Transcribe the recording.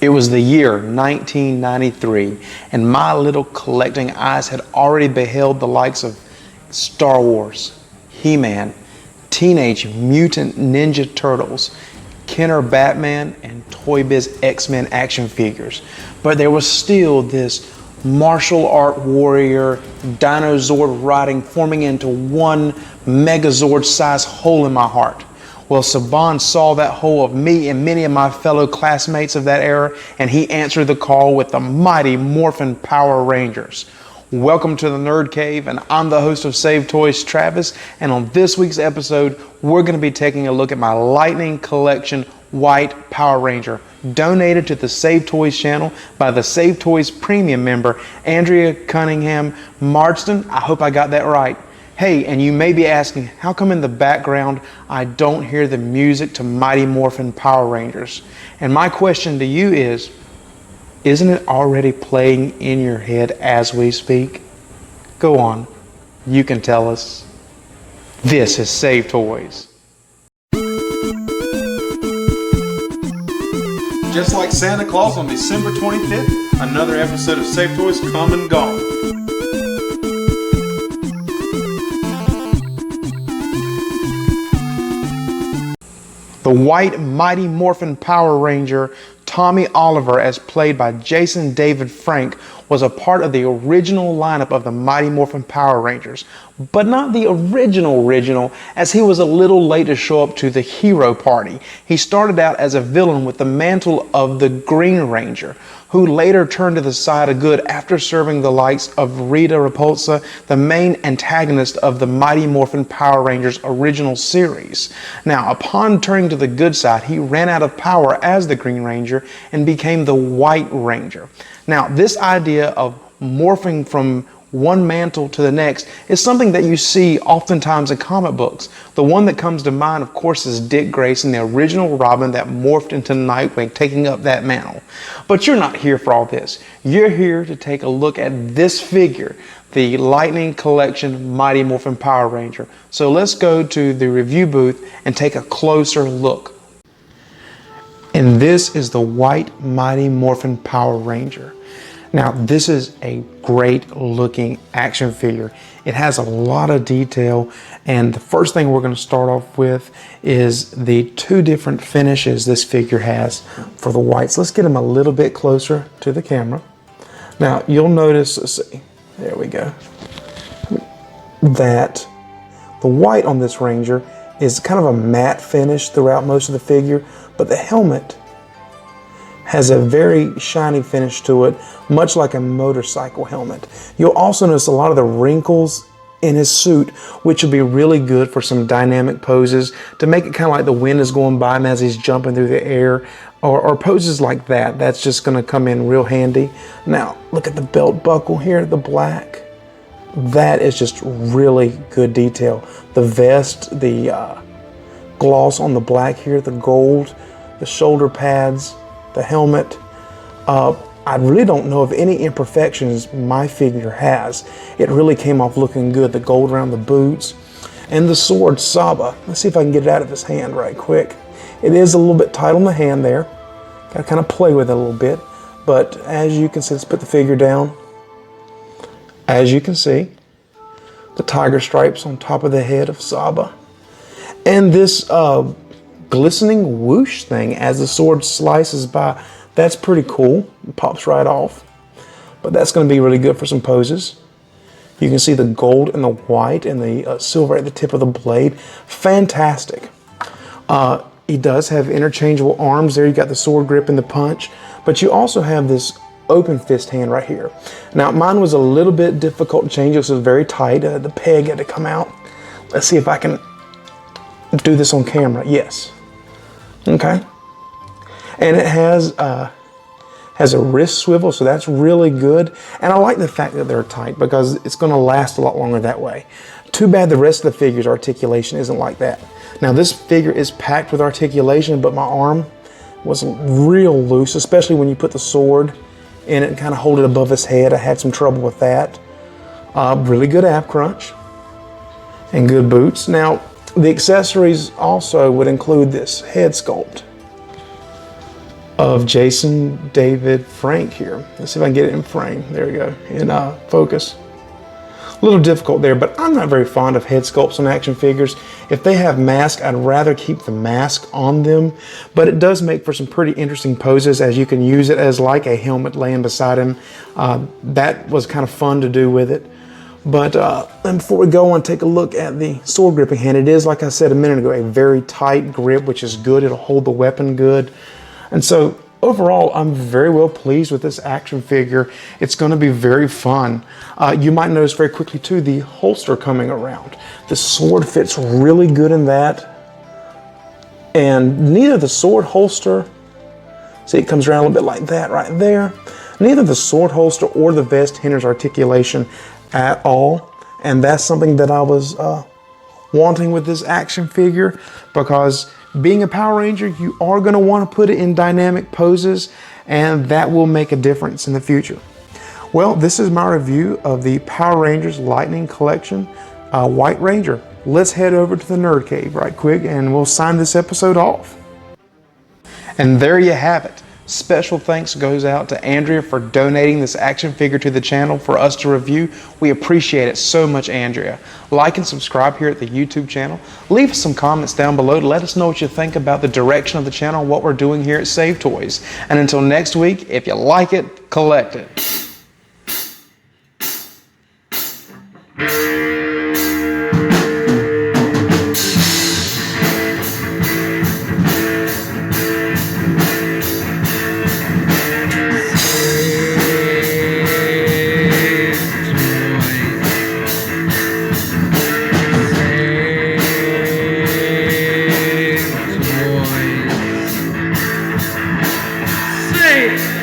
It was the year 1993, and my little collecting eyes had already beheld the likes of Star Wars, He-Man, Teenage Mutant Ninja Turtles, Kenner Batman, and Toy Biz X-Men action figures. But there was still this martial art warrior, dinosaur riding, forming into one Megazord-sized hole in my heart. Well, Saban saw that hole of me and many of my fellow classmates of that era, and he answered the call with the mighty Morphin Power Rangers. Welcome to the Nerd Cave, and I'm the host of Save Toys, Travis, and on this week's episode, we're going to be taking a look at my Lightning Collection White Power Ranger, donated to the Save Toys channel by the Save Toys Premium member, Andrea Cunningham Marsden. I hope I got that right. Hey, and you may be asking, how come in the background I don't hear the music to Mighty Morphin Power Rangers? And my question to you is, isn't it already playing in your head as we speak? Go on, you can tell us. This is Save Toys. Just like Santa Claus on December 25th, another episode of Save Toys come and gone. The white Mighty Morphin Power Ranger, Tommy Oliver, as played by Jason David Frank, was a part of the original lineup of the Mighty Morphin Power Rangers, but not the original, as he was a little late to show up to the hero party. He started out as a villain with the mantle of the Green Ranger, who later turned to the side of good after serving the likes of Rita Repulsa, the main antagonist of the Mighty Morphin Power Rangers original series. Now, upon turning to the good side, he ran out of power as the Green Ranger and became the White Ranger. Now, this idea of morphing from one mantle to the next is something that you see oftentimes in comic books. The one that comes to mind, of course, is Dick Grayson, the original Robin that morphed into Nightwing, taking up that mantle. But you're not here for all this. You're here to take a look at this figure, the Lightning Collection Mighty Morphin Power Ranger. So let's go to the review booth and take a closer look. And this is the white Mighty Morphin Power Ranger. Now, this is a great looking action figure. It has a lot of detail, and the first thing we're going to start off with is the two different finishes this figure has for the whites. Let's get them a little bit closer to the camera. Now, you'll notice, let's see, there we go, that the white on this Ranger is kind of a matte finish throughout most of the figure, but the helmet has a very shiny finish to it, much like a motorcycle helmet. You'll also notice a lot of the wrinkles in his suit, which will be really good for some dynamic poses to make it kind of like the wind is going by him as he's jumping through the air, or poses like that. That's just going to come in real handy. Now, look at the belt buckle here, the black. That is just really good detail. The vest, the gloss on the black here, the gold, the shoulder pads, the helmet. I really don't know of any imperfections my figure has. It really came off looking good. The gold around the boots and the sword Saba. Let's see if I can get it out of his hand right quick. It is a little bit tight on the hand there. Got to kind of play with it a little bit. But as you can see, let's put the figure down. As you can see, the tiger stripes on top of the head of Saba. And this glistening whoosh thing as the sword slices by. That's pretty cool. It pops right off. But that's going to be really good for some poses. You can see the gold and the white and the silver at the tip of the blade. Fantastic. He does have interchangeable arms there. You got the sword grip and the punch. But you also have this open fist hand right here. Now, mine was a little bit difficult to change. It was very tight. The peg had to come out. Let's see if I can do this on camera. Yes. Okay. And it has a wrist swivel, so that's really good. And I like the fact that they're tight because it's going to last a lot longer that way. Too bad the rest of the figure's articulation isn't like that. Now, this figure is packed with articulation, but my arm was real loose, especially when you put the sword in it and kind of hold it above his head. I had some trouble with that. Really good ab crunch and good boots. Now, the accessories also would include this head sculpt. of Jason David Frank here. Let's see if I can get it in frame. There we go, in focus. A little difficult there, but I'm not very fond of head sculpts on action figures. If they have masks, I'd rather keep the mask on them, but it does make for some pretty interesting poses, as you can use it as like a helmet laying beside him. That was kind of fun to do with it. But and before we go, I want to take a look at the sword gripping hand. It is, like I said a minute ago, a very tight grip, which is good. It'll hold the weapon good. And so overall, I'm very well pleased with this action figure. It's going to be very fun. You might notice very quickly too, the holster coming around. The sword fits really good in that. And neither the sword holster, see, it comes around a little bit like that right there. Neither the sword holster or the vest hinders articulation at all. And that's something that I was wanting with this action figure, because being a Power Ranger, you are going to want to put it in dynamic poses, and that will make a difference in the future. Well, this is my review of the Power Rangers Lightning Collection White Ranger. Let's head over to the Nerd Cave right quick and we'll sign this episode off. And there you have it. Special thanks goes out to Andrea for donating this action figure to the channel for us to review. We appreciate it so much, Andrea. Like and subscribe here at the YouTube channel. Leave us some comments down below to let us know what you think about the direction of the channel, what we're doing here at Save Toys. And until next week, if you like it, collect it. Save